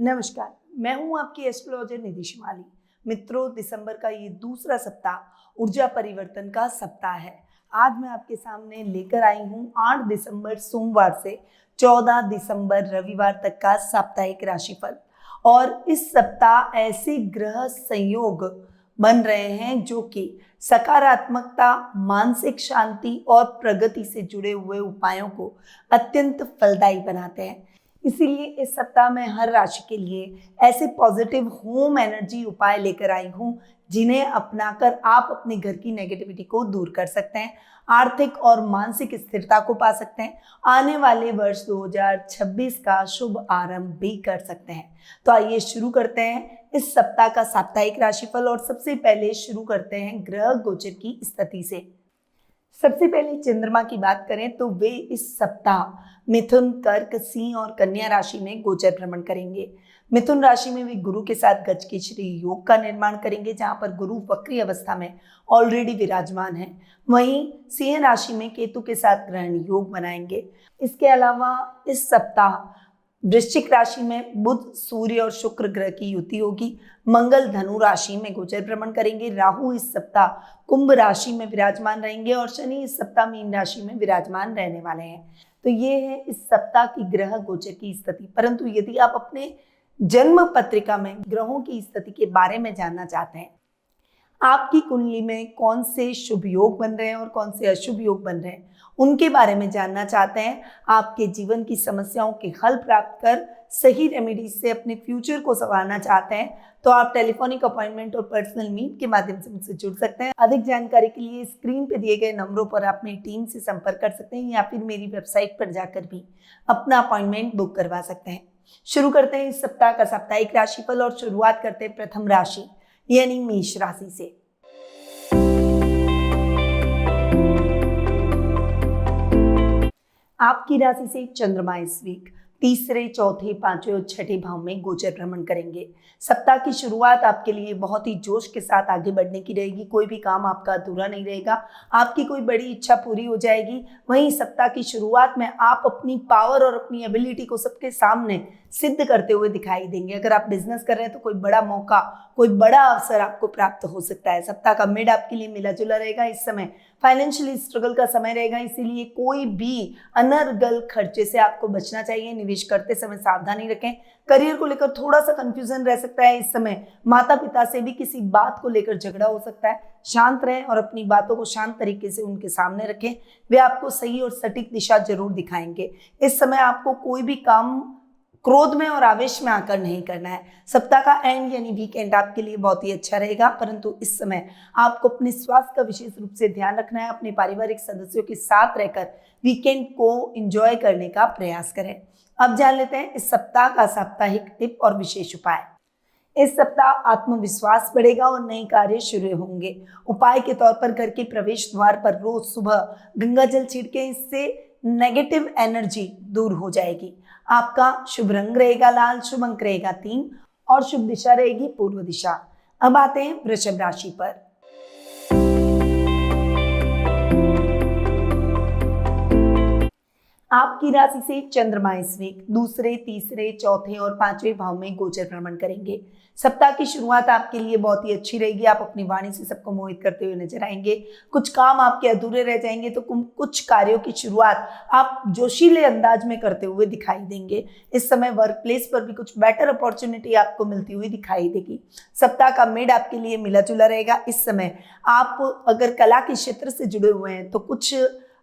नमस्कार, मैं हूं आपकी एस्ट्रोलॉजर निधि शिमाली। मित्रों, दिसंबर का ये दूसरा सप्ताह ऊर्जा परिवर्तन का सप्ताह है। आज मैं आपके सामने लेकर आई हूं 8 दिसंबर सोमवार से 14 दिसंबर रविवार तक का साप्ताहिक राशिफल। और इस सप्ताह ऐसे ग्रह संयोग बन रहे हैं जो कि सकारात्मकता, मानसिक शांति और प्रगति से जुड़े हुए उपायों को अत्यंत फलदायी बनाते हैं। इसीलिए इस सप्ताह में हर राशि के लिए ऐसे पॉजिटिव होम एनर्जी उपाय लेकर आई हूँ जिन्हें अपनाकर आप अपने घर की नेगेटिविटी को दूर कर सकते हैं, आर्थिक और मानसिक स्थिरता को पा सकते हैं, आने वाले वर्ष 2026 का शुभ आरंभ भी कर सकते हैं। तो आइए शुरू करते हैं इस सप्ताह का साप्ताहिक राशिफल। और सबसे पहले शुरू करते हैं ग्रह गोचर की स्थिति से। सबसे पहले चंद्रमा की बात करें तो वे इस सप्ताह मिथुन, कर्क, सिंह और कन्या राशि में गोचर भ्रमण करेंगे। मिथुन राशि में वे गुरु के साथ गजकेसरी योग का निर्माण करेंगे, जहां पर गुरु वक्री अवस्था में ऑलरेडी विराजमान है। वहीं सिंह राशि में केतु के साथ ग्रहण योग बनाएंगे। इसके अलावा इस सप्ताह वृश्चिक राशि में बुध, सूर्य और शुक्र ग्रह की युति होगी। मंगल धनु राशि में गोचर भ्रमण करेंगे। राहु इस सप्ताह कुंभ राशि में विराजमान रहेंगे और शनि इस सप्ताह मीन राशि में विराजमान रहने वाले हैं। तो ये है इस सप्ताह की ग्रह गोचर की स्थिति। परंतु यदि आप अपने जन्म पत्रिका में ग्रहों की स्थिति के बारे में जानना चाहते हैं, आपकी कुंडली में कौन से शुभ योग बन रहे हैं और कौन से अशुभ योग बन रहे हैं, उनके बारे में जानना चाहते हैं, आपके जीवन की समस्याओं के हल प्राप्त कर सही रेमेडीज से अपने फ्यूचर को संवारना चाहते हैं, तो आप टेलीफोनिक अपॉइंटमेंट और पर्सनल मीट के माध्यम से मुझसे जुड़ सकते हैं। अधिक जानकारी के लिए स्क्रीन पर दिए गए नंबरों पर आप मेरी टीम से संपर्क कर सकते हैं या फिर मेरी वेबसाइट पर जाकर भी अपना अपॉइंटमेंट बुक करवा सकते हैं। शुरू करते हैं इस सप्ताह का साप्ताहिक राशिफल और शुरुआत करते हैं प्रथम राशि यानी मेष राशि से। आपकी राशि से चंद्रमा इस वीक तीसरे, चौथे, पांचवें और छठे भाव में गोचर भ्रमण करेंगे। सप्ताह की शुरुआत आपके लिए बहुत ही जोश के साथ आगे बढ़ने की रहेगी। कोई भी काम आपका अधूरा नहीं रहेगा, आपकी कोई बड़ी इच्छा पूरी हो जाएगी। वहीं सप्ताह की शुरुआत में आप अपनी पावर और अपनी एबिलिटी को सबके सामने सिद्ध करते हुए दिखाई देंगे। अगर आप बिजनेस कर रहे हैं तो कोई बड़ा मौका, कोई बड़ा अवसर आपको प्राप्त हो सकता है। सप्ताह का मिड आपके लिए मिला जुला रहेगा। इस समय फाइनेंशियली स्ट्रगल का समय रहेगा, इसीलिए कोई भी अनर्गल खर्चे से आपको बचना चाहिए। निवेश करते समय सावधानी रखें। करियर को लेकर थोड़ा सा कंफ्यूजन रह सकता है। इस समय माता पिता से भी किसी बात को लेकर झगड़ा हो सकता है। शांत रहें और अपनी बातों को शांत तरीके से उनके सामने रखें। वे आपको सही और सटीक दिशा जरूर दिखाएंगे। इस समय आपको कोई भी काम क्रोध में और आवेश में आकर नहीं करना है। सप्ताह का एंड यानी वीकेंड आपके लिए बहुत ही अच्छा रहेगा, परंतु इस समय आपको अपने स्वास्थ्य का विशेष रूप से ध्यान रखना है। अपने पारिवारिक सदस्यों के साथ रहकर वीकेंड को एंजॉय करने का प्रयास करें। अब जान लेते हैं इस सप्ताह का साप्ताहिक टिप और विशेष उपाय। इस सप्ताह आत्मविश्वास बढ़ेगा और नए कार्य शुरू होंगे। उपाय के तौर पर घर के प्रवेश द्वार पर रोज सुबह गंगा जल छिड़के, इससे नेगेटिव एनर्जी दूर हो जाएगी। आपका शुभ रंग रहेगा लाल, शुभ अंक रहेगा 3 और शुभ दिशा रहेगी पूर्व दिशा। अब आते हैं वृषभ राशि पर। आपकी राशि से चंद्रमा इस वीक दूसरे, तीसरे, चौथे और पांचवें भाव में गोचर भ्रमण करेंगे। सप्ताह की शुरुआत आपके लिए बहुत ही अच्छी रहेगी। आप अपनी वाणी से सबको मोहित करते हुए नजर आएंगे। कुछ काम आपके अधूरे रह जाएंगे तो कुछ कार्यों की शुरुआत आप जोशीले अंदाज में करते हुए दिखाई देंगे। इस समय वर्क प्लेस पर भी कुछ बेटर अपॉर्चुनिटी आपको मिलती हुई दिखाई देगी। सप्ताह का मिड आपके लिए मिला जुला रहेगा। इस समय आप अगर कला के क्षेत्र से जुड़े हुए हैं तो कुछ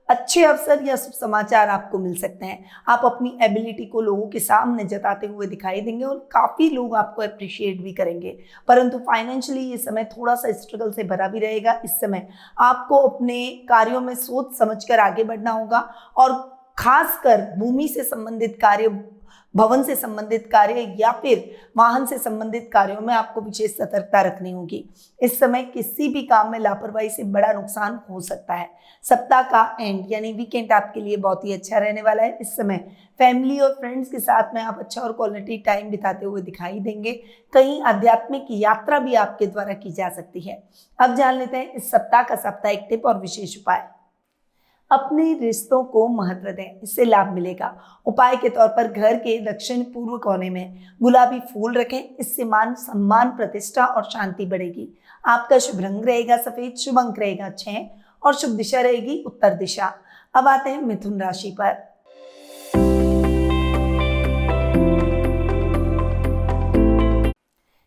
अच्छे अवसर या शुभ समाचार आपको मिल सकते हैं। आप अपनी एबिलिटी को लोगों के सामने जताते हुए दिखाई देंगे और काफी लोग आपको अप्रिशिएट भी करेंगे। परंतु फाइनेंशियली ये समय थोड़ा सा स्ट्रगल से भरा भी रहेगा। इस समय आपको अपने कार्यों में सोच समझकर आगे बढ़ना होगा और खासकर भूमि से संबंधित कार्य, भवन से संबंधित कार्य या फिर वाहन से संबंधित कार्यों में आपको विशेष सतर्कता रखनी होगी। इस समय किसी भी काम में लापरवाही से बड़ा नुकसान हो सकता है। सप्ताह का एंड यानी वीकेंड आपके लिए बहुत ही अच्छा रहने वाला है। इस समय फैमिली और फ्रेंड्स के साथ में आप अच्छा और क्वालिटी टाइम बिताते हुए दिखाई देंगे। कहीं आध्यात्मिक यात्रा भी आपके द्वारा की जा सकती है। अब जान लेते हैं इस सप्ताह का साप्ताहिक टिप और विशेष उपाय। अपने रिश्तों को महत्व दें, इससे लाभ मिलेगा। उपाय के तौर पर घर के दक्षिण पूर्व कोने में गुलाबी फूल रखें, इससे मान सम्मान, प्रतिष्ठा और शांति बढ़ेगी। आपका शुभ रंग रहेगा सफेद, शुभ अंक रहेगा 6 और शुभ दिशा रहेगी उत्तर दिशा। अब आते हैं मिथुन राशि पर।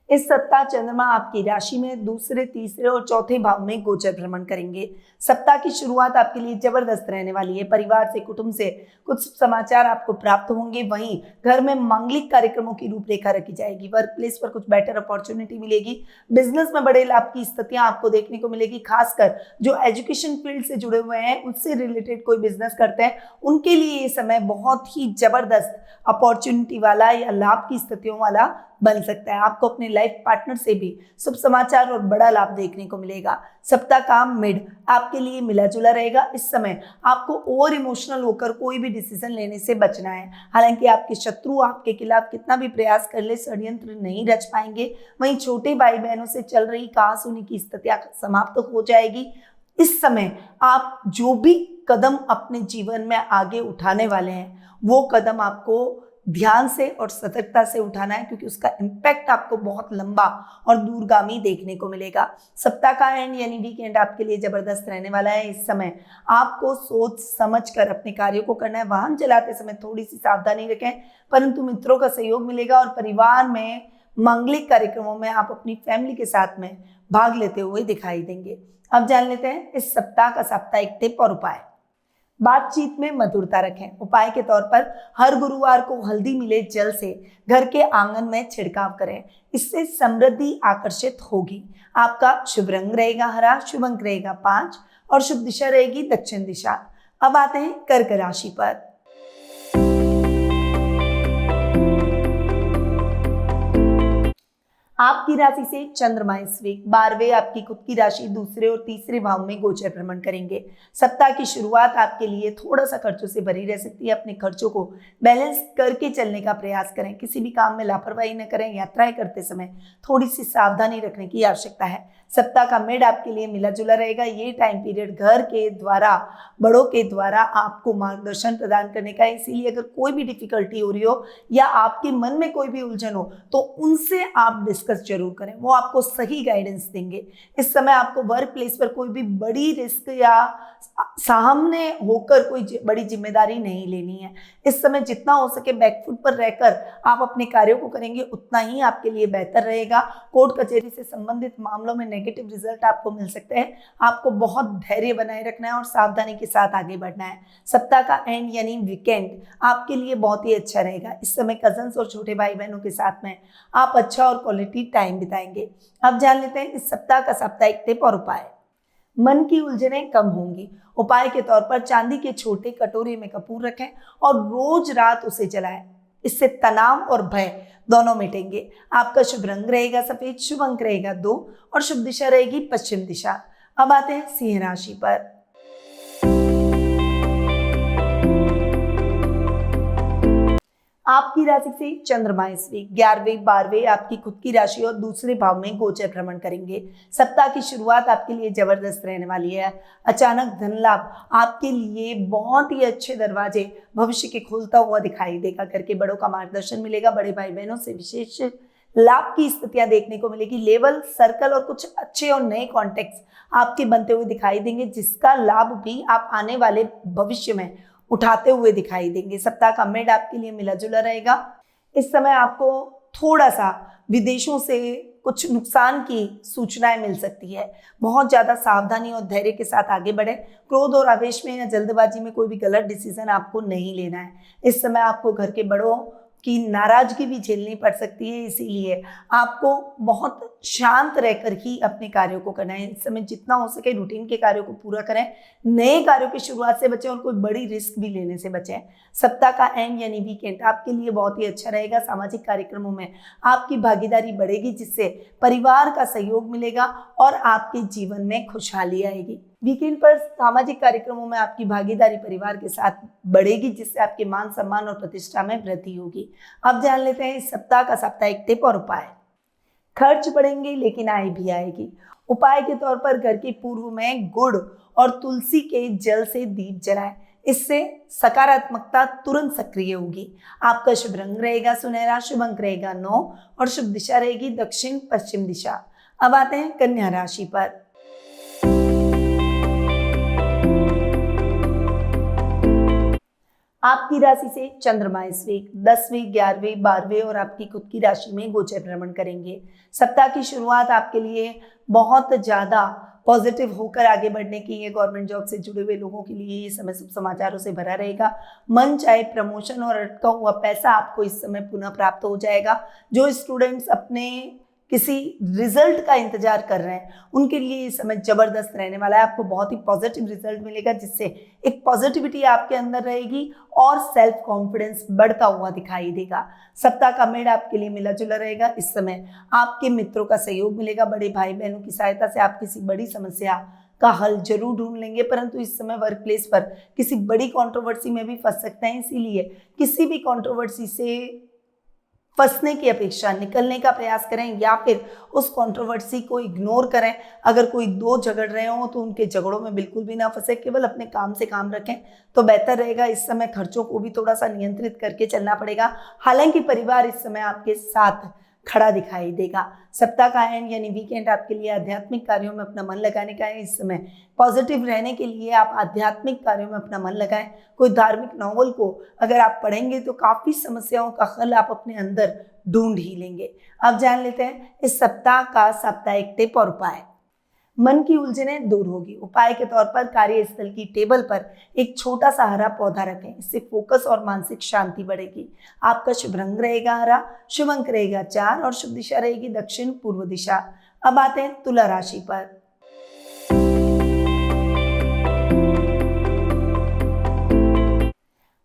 इस सप्ताह चंद्रमा आपकी राशि में दूसरे, तीसरे और चौथे भाव में गोचर भ्रमण करेंगे। सप्ताह की शुरुआत आपके लिए जबरदस्त रहने वाली है। परिवार से, कुटुंब से कुछ समाचार आपको प्राप्त होंगे। वहीं घर में मांगलिक कार्यक्रमों की रूपरेखा रखी जाएगी। वर्क प्लेस पर कुछ बेटर अपॉर्चुनिटी मिलेगी। बिजनेस में बड़े लाभ की स्थितियां आपको देखने को मिलेगी। खासकर जो एजुकेशन फील्ड से जुड़े हुए हैं, उससे रिलेटेड कोई बिजनेस करते हैं, उनके लिए ये समय बहुत ही जबरदस्त अपॉर्चुनिटी वाला या लाभ की स्थितियों वाला बन सकता है। आपको अपने लाइफ पार्टनर से भी शुभ समाचार और बड़ा लाभ देखने को मिलेगा। सप्ताह का मिड आपके लिए मिला जुला रहेगा। इस समय आपको ओवर इमोशनल होकर कोई भी डिसीजन लेने से बचना है। हालांकि आपके शत्रु आपके खिलाफ कितना भी प्रयास कर ले, षड्यंत्र नहीं रच पाएंगे। वहीं छोटे भाई बहनों से चल रही कहासुनी की स्थितियां समाप्त हो जाएगी। इस समय आप जो भी कदम अपने जीवन में आगे उठाने वाले हैं, वो कदम आपको ध्यान से और सतर्कता से उठाना है, क्योंकि उसका इम्पैक्ट आपको बहुत लंबा और दूरगामी देखने को मिलेगा। सप्ताह का एंड यानी वीकेंड आपके लिए जबरदस्त रहने वाला है। इस समय आपको सोच समझकर अपने कार्यों को करना है। वाहन चलाते समय थोड़ी सी सावधानी रखें, परंतु मित्रों का सहयोग मिलेगा और परिवार में मांगलिक कार्यक्रमों में आप अपनी फैमिली के साथ में भाग लेते हुए दिखाई देंगे। अब जान लेते हैं इस सप्ताह का साप्ताहिक टिप और उपाय। बातचीत में मधुरता रखें। उपाय के तौर पर हर गुरुवार को हल्दी मिले जल से घर के आंगन में छिड़काव करें, इससे समृद्धि आकर्षित होगी। आपका शुभ रंग रहेगा हरा, शुभ अंक रहेगा 5 और शुभ दिशा रहेगी दक्षिण दिशा। अब आते हैं कर्क राशि पर। आपकी राशि से चंद्रमा इस वीक 12वें आपकी खुद की राशि दूसरे और तीसरे भाव में गोचर भ्रमण करेंगे। सप्ताह की शुरुआत आपके लिए थोड़ा सा खर्चों से भरी रह सकती है। अपने खर्चों को बैलेंस करके चलने का प्रयास करें। किसी भी काम में लापरवाही न करें। यात्राएं करते समय थोड़ी सी सावधानी रखने की आवश्यकता है। सप्ताह का मिड आपके लिए मिला जुला रहेगा। ये टाइम पीरियड घर के द्वारा, बड़ों के द्वारा आपको मार्गदर्शन प्रदान करने का है। इसीलिए अगर कोई भी डिफिकल्टी हो रही हो या आपके मन में कोई भी उलझन हो, तो उनसे आप डिस्कस जरूर करें, वो आपको सही गाइडेंस देंगे। इस समय आपको वर्क प्लेस पर कोई भी बड़ी रिस्क या सामने होकर कोई बड़ी जिम्मेदारी नहीं लेनी है। इस समय जितना हो सके बैकफुट पर रहकर आप अपने कार्यों को करेंगे, उतना ही आपके लिए बेहतर रहेगा। कोर्ट कचहरी से संबंधित मामलों में नेगेटिव रिजल्ट आपको मिल सकते हैं। आपको बहुत धैर्य बनाए रखना है और सावधानी के साथ आगे बढ़ना है। सप्ताह का एंड यानी वीकेंड आपके लिए बहुत ही अच्छा रहेगा। इस समय कजन्स और छोटे भाई बहनों के साथ में आप अच्छा और क्वालिटी टाइम बिताएंगे। अब जान लेते हैं इस सप्ताह का साप्ताहिक टिप और उपाय। मन की उलझनें कम होंगी। उपाय के तौर पर चांदी के छोटे कटोरे में कपूर रखें और रोज रात उसे जलाएं। इससे तनाव और भय दोनों मिटेंगे। आपका शुभ रंग रहेगा सफेद, शुभ अंक रहेगा 2 और शुभ दिशा रहेगी पश्चिम दिशा। अब आते हैं सिंह राशि पर। आपकी राशि से चंद्रमा इस वीक 11वें 12वें आपकी खुद की राशि और दूसरे भाव में गोचर भ्रमण करेंगे। सप्ताह की शुरुआत आपके लिए जबरदस्त रहने वाली है। अचानक धन लाभ आपके लिए बहुत ही अच्छे दरवाजे भविष्य के खुलता हुआ दिखाई देगा। घर के बड़ों का मार्गदर्शन मिलेगा। बड़े भाई बहनों से विशेष लाभ की स्थितियां देखने को मिलेगी। लेवल, सर्कल और कुछ अच्छे और नए कॉन्टेक्ट्स आपके बनते हुए दिखाई देंगे, जिसका लाभ भी आप आने वाले भविष्य में उठाते हुए दिखाई देंगे। सप्ताह का मिड आपके लिए मिला जुला रहेगा। इस समय आपको थोड़ा सा विदेशों से कुछ नुकसान की सूचनाएं मिल सकती है। बहुत ज्यादा सावधानी और धैर्य के साथ आगे बढ़े। क्रोध और आवेश में या जल्दबाजी में कोई भी गलत डिसीजन आपको नहीं लेना है। इस समय आपको घर के बड़ों की नाराजगी भी झेलनी पड़ सकती है, इसीलिए आपको बहुत शांत रहकर ही अपने कार्यों को करना है। इस समय जितना हो सके रूटीन के कार्यों को पूरा करें। नए कार्यों की शुरुआत से बचें और कोई बड़ी रिस्क भी लेने से बचें। सप्ताह का एंड यानी वीकेंड आपके लिए बहुत ही अच्छा रहेगा। सामाजिक कार्यक्रमों में आपकी भागीदारी बढ़ेगी, जिससे परिवार का सहयोग मिलेगा और आपके जीवन में खुशहाली आएगी। वीकेंड पर सामाजिक कार्यक्रमों में आपकी भागीदारी परिवार के साथ बढ़ेगी, जिससे आपके मान सम्मान और प्रतिष्ठा में वृद्धि होगी। अब जान लेते हैं इस सप्ताह का साप्ताहिक टिप और उपाय। खर्च बढ़ेंगे लेकिन आय भी आएगी। उपाय के तौर पर घर के पूर्व में गुड़ और तुलसी के जल से दीप जलाएं। इससे सकारात्मकता तुरंत सक्रिय होगी। आपका शुभ रंग रहेगा सुनहरा, शुभ अंक रहेगा 9 और शुभ दिशा रहेगी दक्षिण पश्चिम दिशा। अब आते हैं कन्या राशि पर। आपकी राशि से चंद्रमा इस वीक 10वीं, 11वीं, 12वीं और आपकी खुद की राशि में गोचर भ्रमण करेंगे। सप्ताह की शुरुआत आपके लिए बहुत ज्यादा पॉजिटिव होकर आगे बढ़ने की है। गवर्नमेंट जॉब से जुड़े हुए लोगों के लिए ये समय शुभ समाचारों से भरा रहेगा। मन चाहे प्रमोशन और अटका हुआ पैसा आपको इस समय पुनः प्राप्त हो जाएगा। जो स्टूडेंट्स अपने किसी रिजल्ट का इंतजार कर रहे हैं उनके लिए ये समय जबरदस्त रहने वाला है। आपको बहुत ही पॉजिटिव रिजल्ट मिलेगा, जिससे एक पॉजिटिविटी आपके अंदर रहेगी और सेल्फ कॉन्फिडेंस बढ़ता हुआ दिखाई देगा। सप्ताह का मिड आपके लिए मिला जुला रहेगा। इस समय आपके मित्रों का सहयोग मिलेगा। बड़े भाई बहनों की सहायता से आप किसी बड़ी समस्या का हल जरूर ढूंढ लेंगे, परंतु इस समय वर्क प्लेस पर किसी बड़ी कंट्रोवर्सी में भी फंस सकते हैं। इसीलिए किसी भी कंट्रोवर्सी से फंसने की अपेक्षा निकलने का प्रयास करें या फिर उस कंट्रोवर्सी को इग्नोर करें। अगर कोई दो झगड़ रहे हो तो उनके झगड़ों में बिल्कुल भी ना फंसे, केवल अपने काम से काम रखें तो बेहतर रहेगा। इस समय खर्चों को भी थोड़ा सा नियंत्रित करके चलना पड़ेगा। हालांकि परिवार इस समय आपके साथ खड़ा दिखाई देगा। सप्ताह का एंड यानी वीकेंड आपके लिए आध्यात्मिक कार्यों में अपना मन लगाने का है। इस समय पॉजिटिव रहने के लिए आप आध्यात्मिक कार्यों में अपना मन लगाएं। कोई धार्मिक नॉवल को अगर आप पढ़ेंगे तो काफी समस्याओं का हल आप अपने अंदर ढूंढ ही लेंगे। अब जान लेते हैं इस सप्ताह का साप्ताहिक टिप और उपाय। मन की उलझनें दूर होगी। उपाय के तौर पर कार्यस्थल की टेबल पर एक छोटा सा हरा पौधा रखें। इससे फोकस और मानसिक शांति बढ़ेगी। आपका शुभ रंग रहेगा हरा, शुभ अंक रहेगा 4 और शुभ दिशा रहेगी दक्षिण पूर्व दिशा। अब आते हैं तुला राशि पर।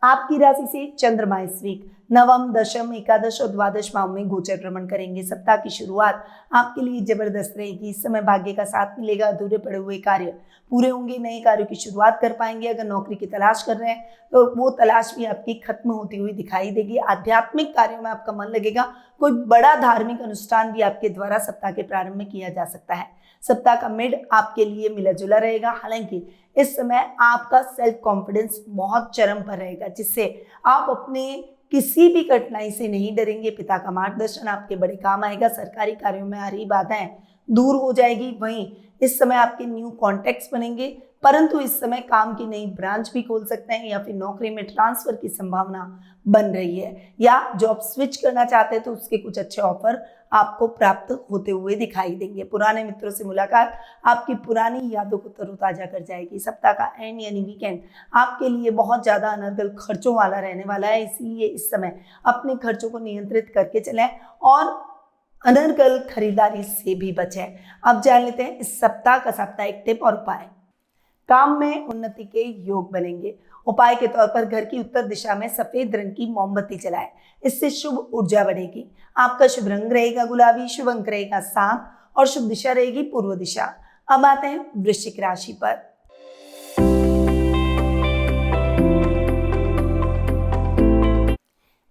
आपकी राशि से चंद्रमा इस वीक 9वीं, 10वीं, एकादश और द्वादश भाव में गोचर भ्रमण करेंगे। सप्ताह की शुरुआत आपके लिए जबरदस्त रहेगी। इस समय भाग्य का साथ मिलेगा। अधूरे पड़े हुए कार्य पूरे होंगे। नए कार्यों की शुरुआत कर पाएंगे। अगर नौकरी की तलाश कर रहे हैं तो वो तलाश भी आपकी खत्म होती हुई दिखाई देगी। आध्यात्मिक कार्यों में आपका मन लगेगा। कोई बड़ा धार्मिक अनुष्ठान भी आपके द्वारा सप्ताह के प्रारंभ में किया जा सकता है। सप्ताह का मिड आपके लिए मिला जुला रहेगा। हालांकि इस समय आपका सेल्फ कॉन्फिडेंस बहुत चरम पर रहेगा, जिससे आप अपने किसी भी कठिनाई से नहीं डरेंगे। पिता का मार्गदर्शन आपके बड़े काम आएगा। सरकारी कार्यों में आ रही बाधाएं दूर हो जाएगी। वहीं इस समय आपके न्यू कॉन्टेक्ट्स बनेंगे, परंतु इस समय काम की नई ब्रांच भी खोल सकते हैं या फिर नौकरी में ट्रांसफर की संभावना बन रही है, या जॉब स्विच करना चाहते हैं तो उसके कुछ अच्छे ऑफर आपको प्राप्त होते हुए दिखाई देंगे। पुराने मित्रों से मुलाकात आपकी पुरानी यादों को तरोताजा कर जाएगी। सप्ताह का एंड यानी वीकेंड आपके लिए बहुत ज्यादा अनर्गल खर्चों वाला रहने वाला है। इसीलिए इस समय अपने खर्चों को नियंत्रित करके चलें और अनर्गल खरीदारी से भी बचें। अब जान लेते हैं इस सप्ताह का साप्ताहिक टिप और उपाय। काम में उन्नति के योग बनेंगे। उपाय के तौर पर घर की उत्तर दिशा में सफेद रंग की मोमबत्ती जलाएं। इससे शुभ ऊर्जा बढ़ेगी। आपका शुभ रंग रहेगा गुलाबी, शुभ अंक रहेगा 7 और शुभ दिशा रहेगी पूर्व दिशा। अब आते हैं वृश्चिक राशि पर।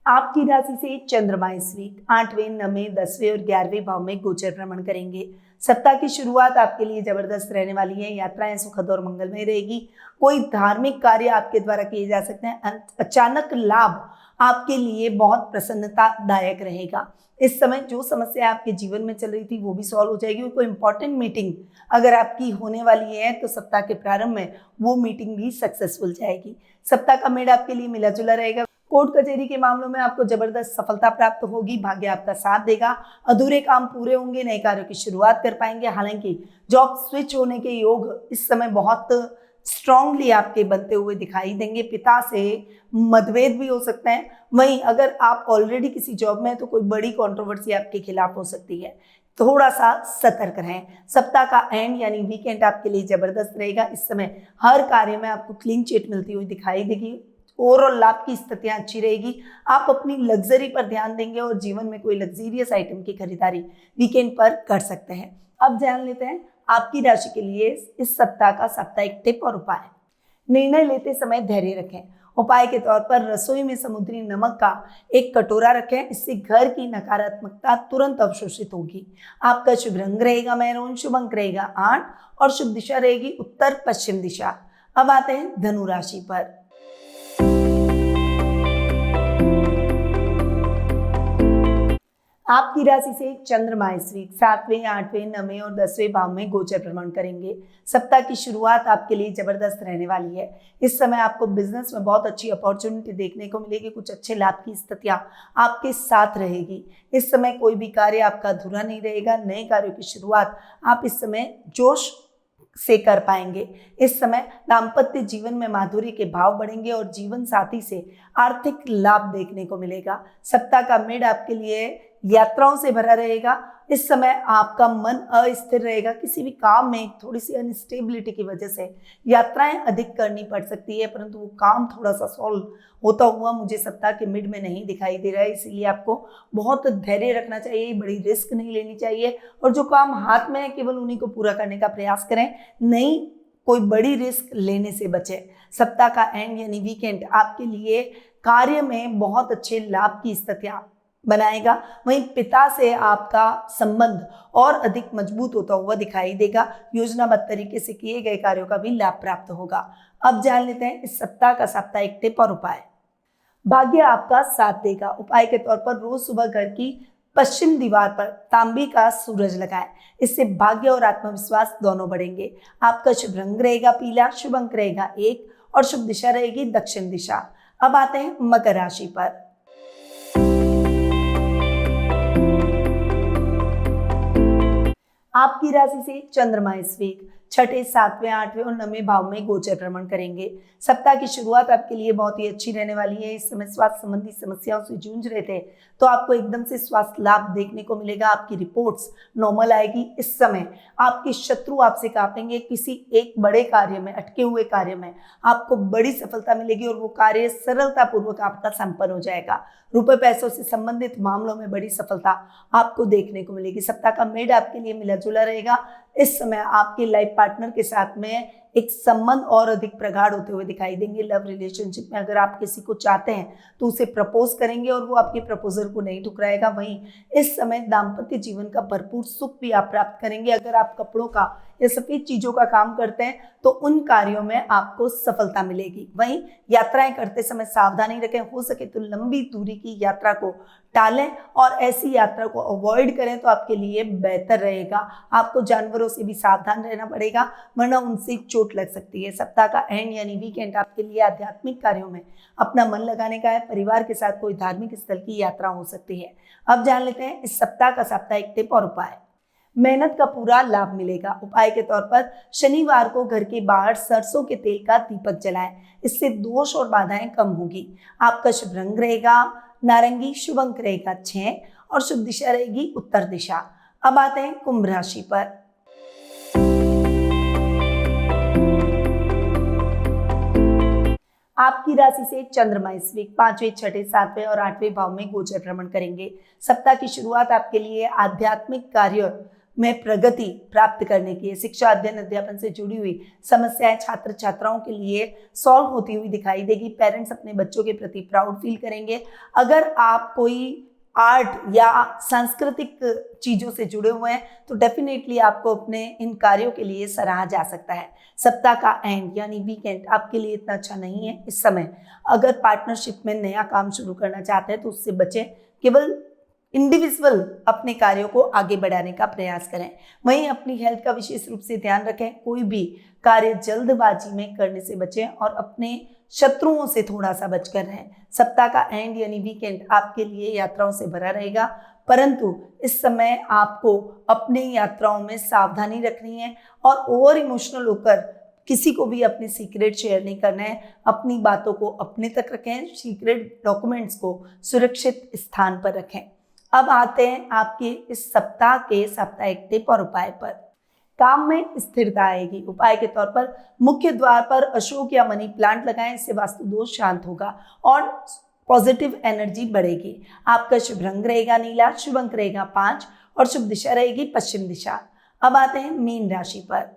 आपकी राशि से चंद्रमा इस वीक 8वें, 9वें, 10वें और 11वें भाव में गोचर भ्रमण करेंगे। सप्ताह की शुरुआत आपके लिए जबरदस्त रहने वाली है। यात्राएं सुखद और मंगलमय रहेगी। कोई धार्मिक कार्य आपके द्वारा किए जा सकते हैं। अचानक लाभ आपके लिए बहुत प्रसन्नतादायक रहेगा। इस समय जो समस्या आपके जीवन में चल रही थी वो भी सॉल्व हो जाएगी। और कोई इंपॉर्टेंट मीटिंग अगर आपकी होने वाली है तो सप्ताह के प्रारंभ में वो मीटिंग भी सक्सेसफुल जाएगी। सप्ताह का मेड आपके लिए मिला जुला रहेगा। कोर्ट कचहरी के मामलों में आपको जबरदस्त सफलता प्राप्त होगी। भाग्य आपका साथ देगा। अधूरे काम पूरे होंगे। नए कार्यों की शुरुआत कर पाएंगे। हालांकि जॉब स्विच होने के योग इस समय बहुत स्ट्रांगली आपके बनते हुए दिखाई देंगे। पिता से मतभेद भी हो सकते हैं। वहीं अगर आप ऑलरेडी किसी जॉब में हैं तो कोई बड़ी कंट्रोवर्सी आपके खिलाफ हो सकती है। थोड़ा सा सतर्क रहें। सप्ताह का एंड यानी वीकेंड आपके लिए जबरदस्त रहेगा। इस समय हर कार्य में आपको क्लीन चिट मिलती हुई दिखाई देगी। ओवरऑल लाभ की स्थितियां अच्छी रहेगी। आप अपनी लग्जरी पर ध्यान देंगे और जीवन में कोई लग्जरियस आइटम की खरीदारी वीकेंड पर कर सकते हैं। अब जान लेते हैं आपकी राशि के लिए इस सप्ताह का साप्ताहिक टिप और उपाय। निर्णय लेते समय धैर्य रखें। उपाय के तौर पर रसोई में समुद्री नमक का एक कटोरा रखें, इससे घर की नकारात्मकता तुरंत अवशोषित होगी। आपका शुभ रंग रहेगा मैरून, शुभ अंक रहेगा 8 और शुभ दिशा रहेगी उत्तर पश्चिम दिशा। अब आते हैं धनु राशि पर। आपकी राशि से चंद्रमा इस वीक 7वें, 8वें, 9वें और 10वें भाव में गोचर भ्रमण करेंगे। सप्ताह की शुरुआत आपके लिए जबरदस्त रहने वाली है। इस समय आपको बिजनेस में बहुत अच्छी अपॉर्चुनिटी देखने को मिलेगी। कुछ अच्छे लाभ की स्थितियां आपके साथ रहेगी। इस समय कोई भी कार्य आपका अधूरा नहीं रहेगा। नए कार्यों की शुरुआत आप इस समय जोश से कर पाएंगे। इस समय दाम्पत्य जीवन में माधुर्य के भाव बढ़ेंगे और जीवन साथी से आर्थिक लाभ देखने को मिलेगा। सप्ताह का मिड आपके लिए यात्राओं से भरा रहेगा। इस समय आपका मन अस्थिर रहेगा। किसी भी काम में थोड़ी सी अनस्टेबिलिटी की वजह से यात्राएं अधिक करनी पड़ सकती है, परंतु वो काम थोड़ा सा सॉल्व होता हुआ मुझे सप्ताह के मिड में नहीं दिखाई दे रहा है। इसीलिए आपको बहुत धैर्य रखना चाहिए, बड़ी रिस्क नहीं लेनी चाहिए और जो काम हाथ में है केवल उन्हीं को पूरा करने का प्रयास करें। नहीं कोई बड़ी रिस्क लेने से बचे। सप्ताह का एंड यानी वीकेंड आपके लिए कार्य में बहुत अच्छे लाभ की स्थितियां बनाएगा। वहीं पिता से आपका संबंध और अधिक मजबूत होता हुआ दिखाई देगा। योजनाबद्ध तरीके से किए गए कार्यों का भी लाभ प्राप्त होगा। अब जान लेते हैं इस सप्ताह का साप्ताहिक टिप और उपाय। भाग्य आपका साथ देगा। उपाय के तौर पर रोज सुबह घर की पश्चिम दीवार पर तांबे का सूरज लगाएं। इससे भाग्य और आत्मविश्वास दोनों बढ़ेंगे। आपका शुभ रंग रहेगा पीला, शुभ अंक रहेगा 1 और शुभ दिशा रहेगी दक्षिण दिशा। अब आते हैं मकर राशि पर। आपकी राशि से चंद्रमा इस वीक 6ठे, 7वें, 8वें और 9वें भाव में गोचर भ्रमण करेंगे। सप्ताह की शुरुआत आपके लिए बहुत ही अच्छी रहने वाली है। इस समय स्वास्थ्य संबंधी समस्याओं से जूझ रहे थे तो आपको एकदम से स्वास्थ्य लाभ देखने को मिलेगा। आपकी रिपोर्ट्स नॉर्मल आएगी। इस समय आपके शत्रु आपसे कांपेंगे। किसी एक बड़े कार्य में, अटके हुए कार्य में आपको बड़ी सफलता मिलेगी और वो कार्य सरलतापूर्वक आपका संपन्न हो जाएगा। रुपए पैसों से संबंधित मामलों में बड़ी सफलता आपको देखने को मिलेगी। सप्ताह का मिड आपके लिए मिला जुला रहेगा। इस समय आपके लाइफ पार्टनर के साथ में एक संबंध और अधिक प्रगाढ़ होते हुए दिखाई देंगे। लव रिलेशनशिप में अगर आप किसी को चाहते हैं तो उसे प्रपोज करेंगे और वो आपके प्रपोजल को नहीं ठुकराएगा। वहीं इस समय दाम्पत्य जीवन का भरपूर सुख भी आप प्राप्त करेंगे। अगर आप कपड़ों का या सफेद चीजों का काम करते हैं तो उन कार्यों में आपको सफलता मिलेगी। वहीं यात्राएं करते समय सावधानी रखें। हो सके तो लंबी दूरी की यात्रा को टालें और ऐसी यात्रा को अवॉइड करें तो आपके लिए बेहतर रहेगा। आपको जानवरों से भी सावधान रहना पड़ेगा वरना उनसे चोट लग सकती है। सप्ताह का एंड यानी वीकेंड आपके लिए आध्यात्मिक कार्यों में अपना मन लगाने का है। परिवार के साथ कोई धार्मिक स्थल की यात्रा हो सकती है। अब जान लेते हैं इस सप्ताह का साप्ताहिक टिप और उपाय। मेहनत का पूरा लाभ मिलेगा। उपाय के तौर पर शनिवार को घर के बाहर सरसों के तेल का दीपक जलाएं। इससे दोष और बाधाएं कम होगी। आपका शुभ रंग रहेगा नारंगी, शुभ अंक रहेगा 6 और शुभ दिशा रहेगी उत्तर दिशा। अब आते हैं कुंभ राशि पर। आपकी राशि से चंद्रमा इस वीक 5वें, 6ठे, 7वें और 8वें भाव में गोचर भ्रमण करेंगे। सप्ताह की शुरुआत आपके लिए आध्यात्मिक कार्य में प्रगति प्राप्त करने की, शिक्षा अध्ययन अध्यापन से जुड़ी हुई समस्याएं छात्र छात्राओं के लिए सॉल्व होती हुई दिखाई देगी। पेरेंट्स अपने बच्चों के प्रति प्राउड फील करेंगे। अगर आप कोई आर्ट या सांस्कृतिक चीजों से जुड़े हुए हैं तो डेफिनेटली आपको अपने इन कार्यों के लिए सराहा जा सकता है। सप्ताह का एंड यानी वीकेंड आपके लिए इतना अच्छा नहीं है। इस समय अगर पार्टनरशिप में नया काम शुरू करना चाहते हैं तो उससे बचें। केवल इंडिविजुअल अपने कार्यों को आगे बढ़ाने का प्रयास करें। वहीं अपनी हेल्थ का विशेष रूप से ध्यान रखें। कोई भी कार्य जल्दबाजी में करने से बचें और अपने शत्रुओं से थोड़ा सा बचकर रहें। सप्ताह का एंड यानी वीकेंड आपके लिए यात्राओं से भरा रहेगा, परंतु इस समय आपको अपनी यात्राओं में सावधानी रखनी है और ओवर इमोशनल होकर किसी को भी अपने सीक्रेट शेयर नहीं करना है। अपनी बातों को अपने तक रखें। सीक्रेट डॉक्यूमेंट्स को सुरक्षित स्थान पर रखें। अब आते हैं आपके इस सप्ताह के साप्ताहिक टिप और उपाय पर। काम में स्थिरता आएगी। उपाय के तौर पर मुख्य द्वार पर अशोक या मनी प्लांट लगाएं। इससे वास्तु दोष शांत होगा और पॉजिटिव एनर्जी बढ़ेगी। आपका शुभ रंग रहेगा नीला, शुभ अंक रहेगा 5 और शुभ दिशा रहेगी पश्चिम दिशा। अब आते हैं मीन राशि पर।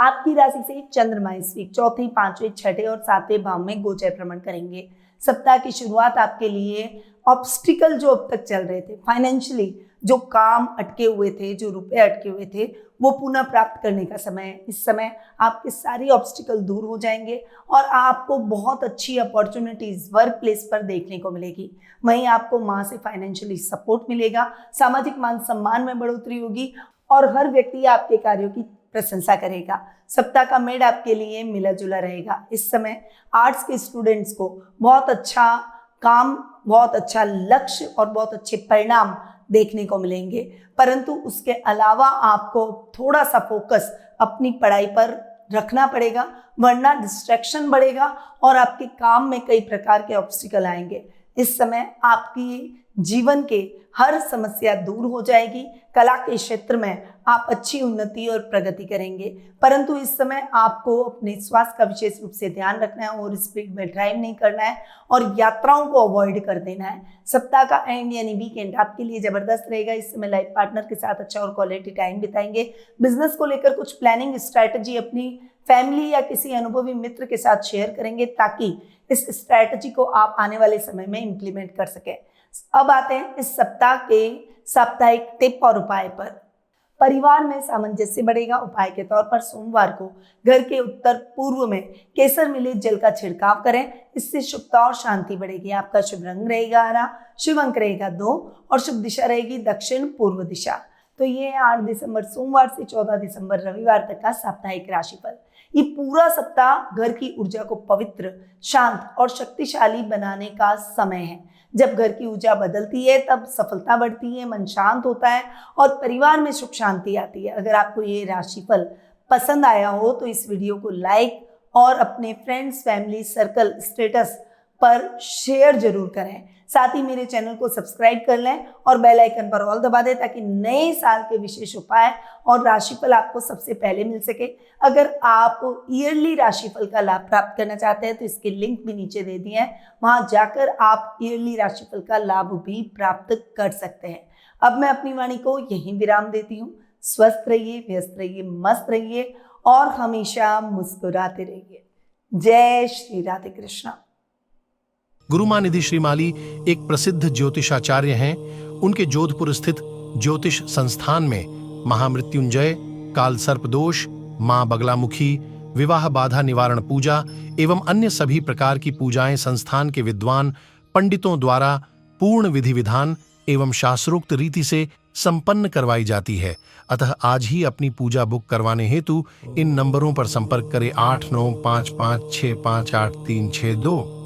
आपकी राशि से चंद्रमा इस वीक चौथे, पांचवें, छठे और सातवें भाव में गोचर भ्रमण करेंगे। सप्ताह की शुरुआत आपके लिए ऑब्स्टिकल जो अब तक चल रहे थे, फाइनेंशियली जो काम अटके हुए थे, जो रुपए अटके हुए थे, वो पुनः प्राप्त करने का समय है। इस समय आपके सारी ऑब्स्टिकल दूर हो जाएंगे और आपको बहुत अच्छी अपॉर्चुनिटीज वर्क प्लेस पर देखने को मिलेगी। वहीं आपको माँ से फाइनेंशियली सपोर्ट मिलेगा, सामाजिक मान सम्मान में बढ़ोतरी होगी और हर व्यक्ति आपके कार्यों की प्रशंसा करेगा। सप्ताह का मेड आपके लिए मिला जुला रहेगा। इस समय आर्ट्स के स्टूडेंट्स को बहुत अच्छा काम, बहुत अच्छा लक्ष्य और बहुत अच्छे परिणाम देखने को मिलेंगे, परंतु उसके अलावा आपको थोड़ा सा फोकस अपनी पढ़ाई पर रखना पड़ेगा, वरना डिस्ट्रैक्शन बढ़ेगा और आपके काम में कई प्रकार के ऑब्स्टिकल आएंगे। इस समय आपकी जीवन के हर समस्या दूर हो जाएगी। कला के क्षेत्र में आप अच्छी उन्नति और प्रगति करेंगे, परंतु इस समय आपको अपने स्वास्थ्य का विशेष रूप से ध्यान रखना है और स्पीड में ड्राइव नहीं करना है और यात्राओं को अवॉइड कर देना है। सप्ताह का एंड यानी वीकेंड आपके लिए जबरदस्त रहेगा। इस समय लाइफ पार्टनर के साथ अच्छा और क्वालिटी टाइम बिताएंगे। बिजनेस को लेकर कुछ प्लानिंग स्ट्रैटेजी अपनी फैमिली या किसी अनुभवी मित्र के साथ शेयर करेंगे, ताकि इस स्ट्रैटेजी को आप आने वाले समय में इम्प्लीमेंट कर सकें। अब आते हैं इस सप्ताह के साप्ताहिक टिप और उपाय पर। परिवार में सामंजस्य बढ़ेगा। उपाय के तौर पर सोमवार को घर के उत्तर पूर्व में केसर मिले जल का छिड़काव करें, इससे शुभता और शांति बढ़ेगी। आपका शुभ रंग रहेगा हरा, शुभ अंक रहेगा 2 और शुभ दिशा रहेगी दक्षिण पूर्व दिशा। तो ये है 8 दिसंबर सोमवार से 14 दिसंबर रविवार तक का साप्ताहिक राशिफल। ये पूरा सप्ताह घर की ऊर्जा को पवित्र, शांत और शक्तिशाली बनाने का समय है। जब घर की ऊर्जा बदलती है तब सफलता बढ़ती है, मन शांत होता है और परिवार में सुख शांति आती है। अगर आपको ये राशिफल पसंद आया हो तो इस वीडियो को लाइक और अपने फ्रेंड्स, फैमिली, सर्कल, स्टेटस पर शेयर जरूर करें। साथ ही मेरे चैनल को सब्सक्राइब कर लें और बेल आइकन पर ऑल दबा दें, ताकि नए साल के विशेष उपाय और राशिफल आपको सबसे पहले मिल सके। अगर आप ईयरली राशिफल का लाभ प्राप्त करना चाहते हैं तो इसके लिंक भी नीचे दे दिए हैं, वहां जाकर आप ईयरली राशिफल का लाभ भी प्राप्त कर सकते हैं। अब मैं अपनी वाणी को यहीं विराम देती हूँ। स्वस्थ रहिए, व्यस्त रहिए, मस्त रहिए और हमेशा मुस्कुराते रहिए। जय श्री राधे कृष्णा। गुरुमानिधि श्रीमाली एक प्रसिद्ध ज्योतिषाचार्य हैं। उनके जोधपुर स्थित ज्योतिष संस्थान में महामृत्युंजय, काल सर्प दोष, मां बगलामुखी, विवाह बाधा निवारण पूजा एवं अन्य सभी प्रकार की पूजाएं संस्थान के विद्वान पंडितों द्वारा पूर्ण विधि विधान एवं शास्त्रोक्त रीति से संपन्न करवाई जाती है। अतः आज ही अपनी पूजा बुक करवाने हेतु इन नंबरों पर संपर्क करें 8955658362।